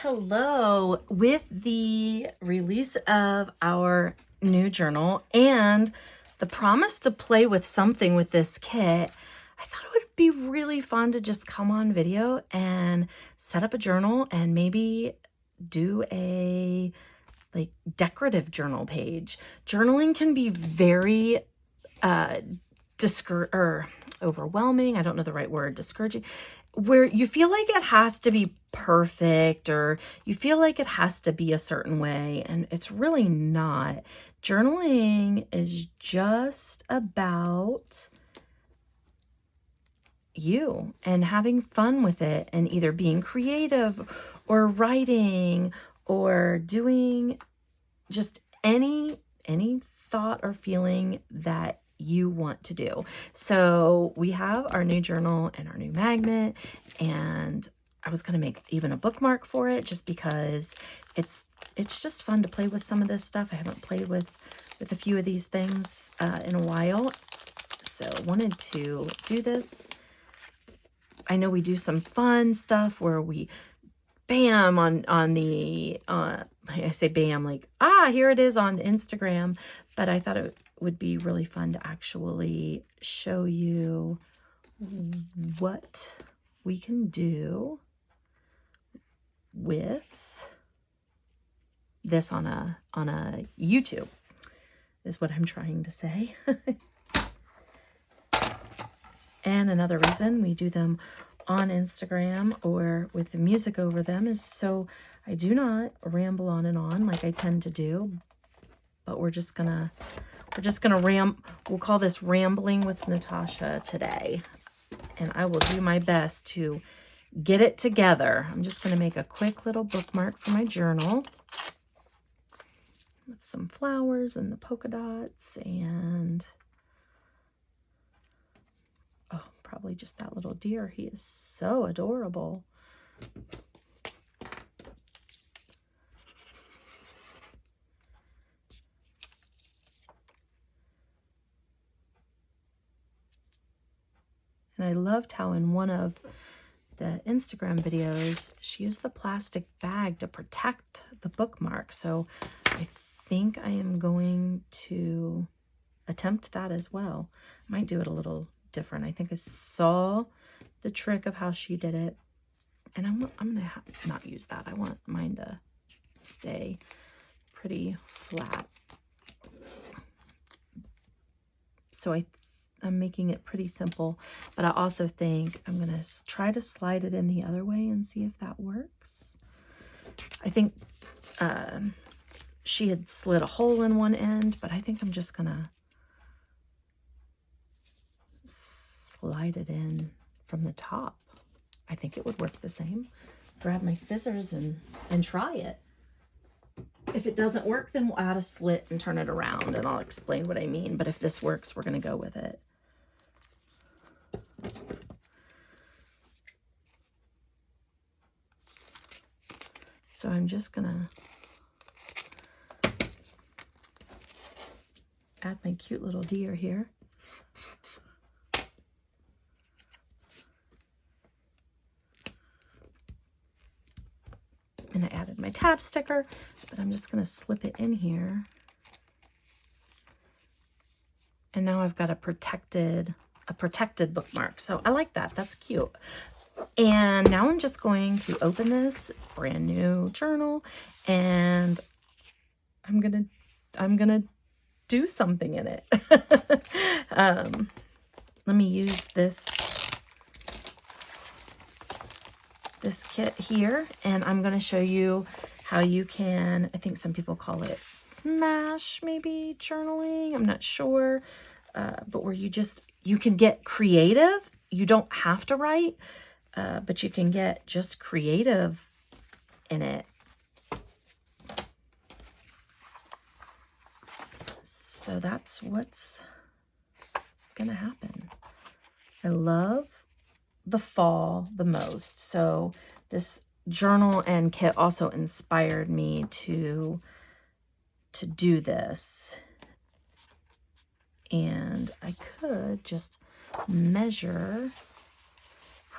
Hello. With the release of our new journal and the promise to play with something with this kit, I thought it would be really fun to just come on video and set up a journal and maybe do a decorative journal page. Journaling can be very overwhelming. I don't know the right word, discouraging, where you feel like it has to be perfect or you feel like it has to be a certain way, and it's really not. Journaling is just about you and having fun with it and either being creative or writing or doing just any thought or feeling that you want to do. So we have our new journal and our new magnet, and I was going to make even a bookmark for it just because it's just fun to play with some of this stuff. I haven't played with a few of these things in a while, so wanted to do this. I know we do some fun stuff where we bam on the I say bam like here it is on Instagram, but I thought it would be really fun to actually show you what we can do with this on a YouTube, is what I'm trying to say. And another reason we do them on Instagram or with the music over them is so I do not ramble on and on like I tend to do, but we're just gonna we'll call this Rambling with Natasha today, and I will do my best to get it together. I'm just gonna make a quick little bookmark for my journal with some flowers and the polka dots, and probably just that little deer. He is so adorable. And I loved how in one of the Instagram videos, she used the plastic bag to protect the bookmark. So I think I am going to attempt that as well. I might do it a little different. I think I saw the trick of how she did it, and I'm gonna not use that. I want mine to stay pretty flat. So I'm making it pretty simple, but I also think I'm gonna try to slide it in the other way and see if that works. I think she had slid a hole in one end, but I think I'm just gonna slide it in from the top. I think it would work the same. Grab my scissors and try it. If it doesn't work, then we'll add a slit and turn it around, and I'll explain what I mean. But if this works, we're going to go with it. So I'm just going to add my cute little deer here. And I added my tab sticker, but I'm just going to slip it in here. And now I've got a protected bookmark. So I like that. That's cute. And now I'm just going to open this. It's a brand new journal, and I'm going to do something in it. Let me use this kit here, and I'm going to show you how you can, I think some people call it smash maybe journaling, I'm not sure, but where you can get creative. You don't have to write, but you can get just creative in it. So that's what's gonna happen. I love the fall the most. So this journal and kit also inspired me to do this. And I could just measure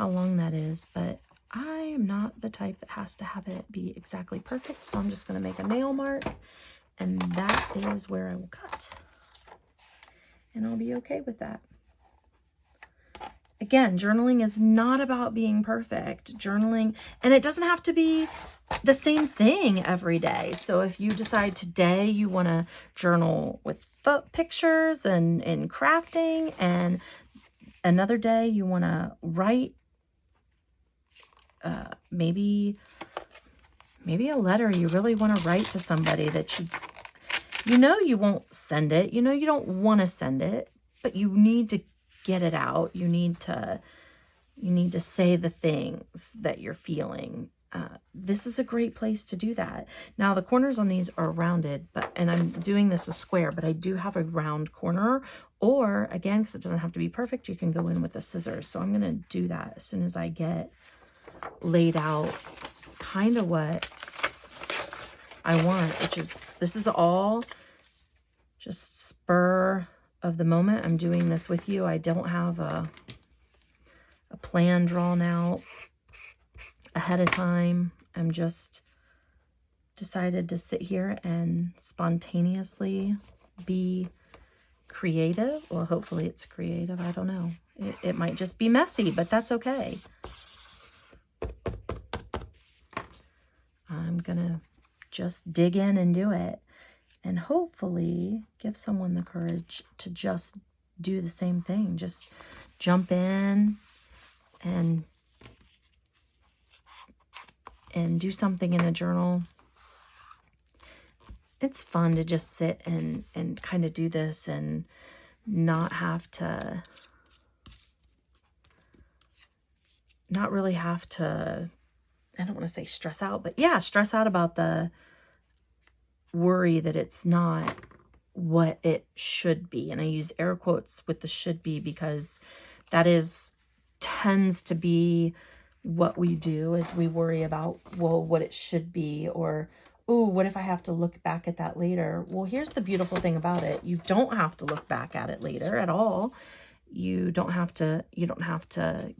how long that is, but I am not the type that has to have it be exactly perfect. So I'm just going to make a nail mark, and that is where I will cut. And I'll be okay with that. Again, journaling is not about being perfect. Journaling, and it doesn't have to be the same thing every day. So if you decide today you want to journal with pictures and crafting, and another day you want to write maybe a letter you really want to write to somebody that you know you won't send it, you know you don't want to send it, but you need to get it out. You need to say the things that you're feeling. This is a great place to do that. Now the corners on these are rounded, and I'm doing this a square, but I do have a round corner, or again, because it doesn't have to be perfect, you can go in with the scissors. So I'm going to do that as soon as I get laid out kind of what I want, which is, this is all just spur of the moment. I'm doing this with you. I don't have a plan drawn out ahead of time. I'm just decided to sit here and spontaneously be creative. Well, hopefully it's creative. I don't know. It might just be messy, but that's okay. I'm gonna just dig in and do it, and hopefully give someone the courage to just do the same thing. Just jump in and do something in a journal. It's fun to just sit and kind of do this and not really have to, I don't want to say stress out, but yeah, stress out about the worry that it's not what it should be. And I use air quotes with the should be, because that tends to be what we do, is we worry about, well, what it should be, or, oh, what if I have to look back at that later? Well, here's the beautiful thing about it. You don't have to look back at it later at all. You don't have to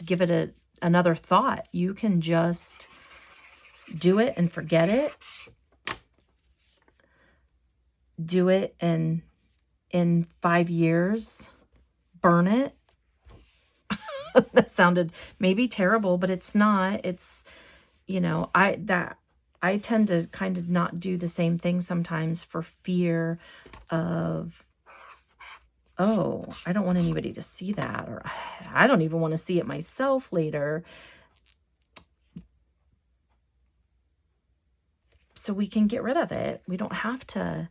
give it another thought. You can just do it and forget it. Do it, and in 5 years, burn it. That sounded maybe terrible, but it's not. It's, I tend to kind of not do the same thing sometimes for fear of, oh, I don't want anybody to see that, or I don't even want to see it myself later. So we can get rid of it. We don't have to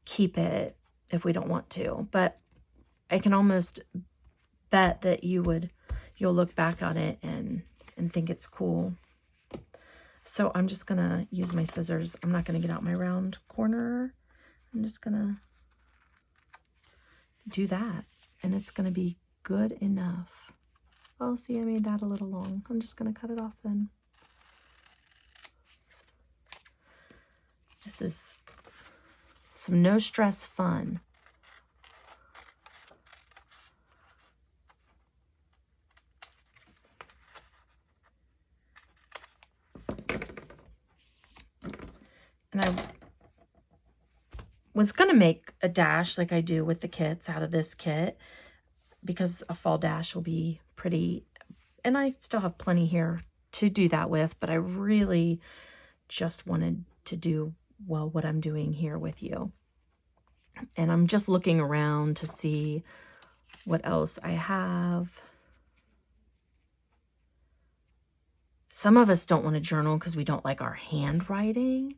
keep it if we don't want to, but I can almost bet that you'll look back on it and think it's cool. So I'm just gonna use my scissors. I'm not gonna get out my round corner. I'm just gonna do that, and it's gonna be good enough. Oh, see, I made that a little long. I'm just gonna cut it off then. This is some no stress fun. And I was going to make a dash like I do with the kits out of this kit, because a fall dash will be pretty, and I still have plenty here to do that with, but I really just wanted to do, well, what I'm doing here with you. And I'm just looking around to see what else I have. Some of us don't want to journal because we don't like our handwriting.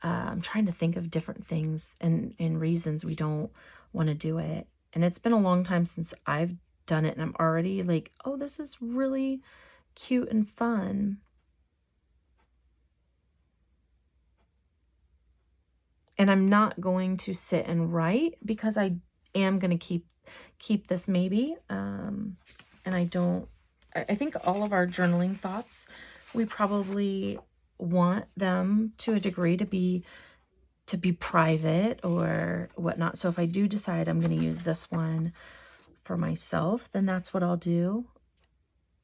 I'm trying to think of different things and reasons we don't want to do it. And it's been a long time since I've done it, and I'm already like, oh, this is really cute and fun. And I'm not going to sit and write, because I am going to keep this maybe. And I think all of our journaling thoughts, we probably want them to a degree to be private or whatnot. So if I do decide I'm going to use this one for myself, then that's what I'll do.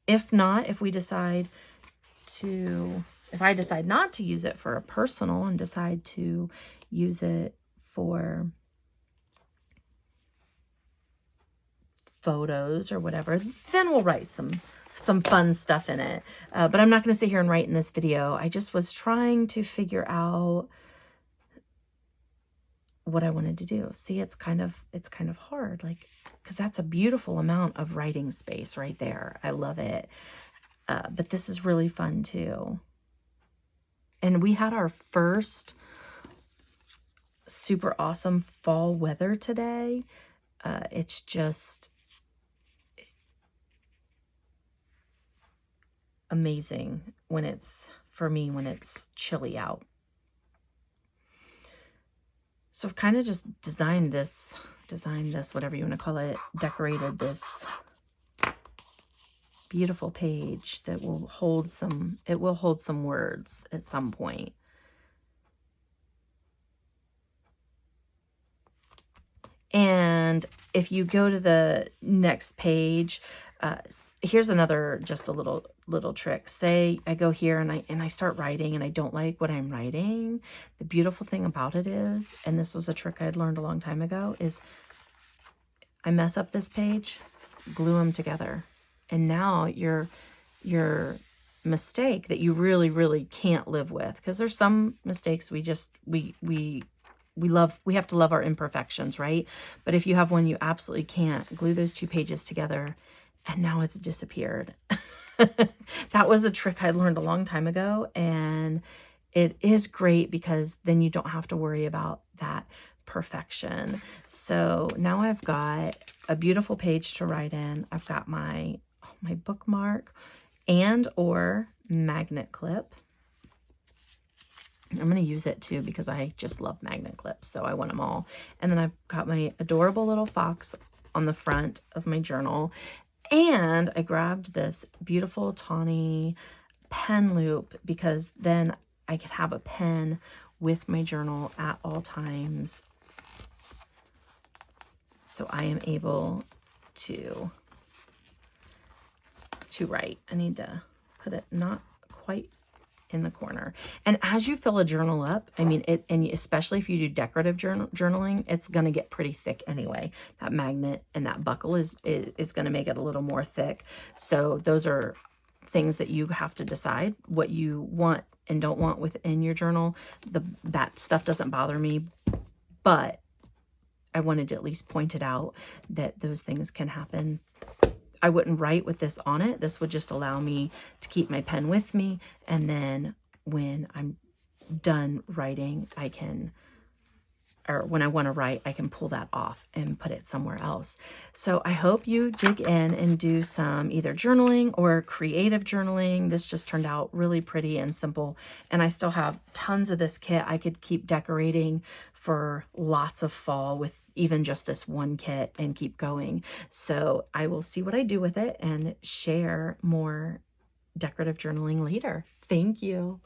If not, if we decide if I decide not to use it for a personal and decide to use it for photos or whatever, then we'll write some fun stuff in it. But I'm not going to sit here and write in this video. I just was trying to figure out what I wanted to do. See, it's kind of hard, like, because that's a beautiful amount of writing space right there. I love it. But this is really fun too. And we had our first super awesome fall weather today. It's just amazing when it's, for me, when it's chilly out. So I've kind of just designed this, whatever you want to call it, decorated this beautiful page that will hold some, it will hold some words at some point. And if you go to the next page, here's another, just a little trick. Say I go here and I start writing and I don't like what I'm writing. The beautiful thing about it is, and this was a trick I'd learned a long time ago, is I mess up this page, glue them together. And now your mistake that you really can't live with, because there's some mistakes we have to love our imperfections, right? But if you have one you absolutely can't, glue those two pages together, and now it's disappeared. That was a trick I learned a long time ago, and it is great because then you don't have to worry about that perfection. So now I've got a beautiful page to write in. I've got my bookmark and or magnet clip. I'm going to use it too because I just love magnet clips, so I want them all. And then I've got my adorable little fox on the front of my journal. And I grabbed this beautiful tawny pen loop because then I could have a pen with my journal at all times. So I am able to write. I need to put it not quite in the corner. And as you fill a journal up, I mean, and especially if you do decorative journaling, it's going to get pretty thick anyway. That magnet and that buckle is going to make it a little more thick. So those are things that you have to decide what you want and don't want within your journal. That stuff doesn't bother me, but I wanted to at least point it out that those things can happen. I wouldn't write with this on it. This would just allow me to keep my pen with me. And then when I'm done writing, I can, or when I want to write, I can pull that off and put it somewhere else. So I hope you dig in and do some either journaling or creative journaling. This just turned out really pretty and simple. And I still have tons of this kit. I could keep decorating for lots of fall with even just this one kit and keep going. So I will see what I do with it and share more decorative journaling later. Thank you.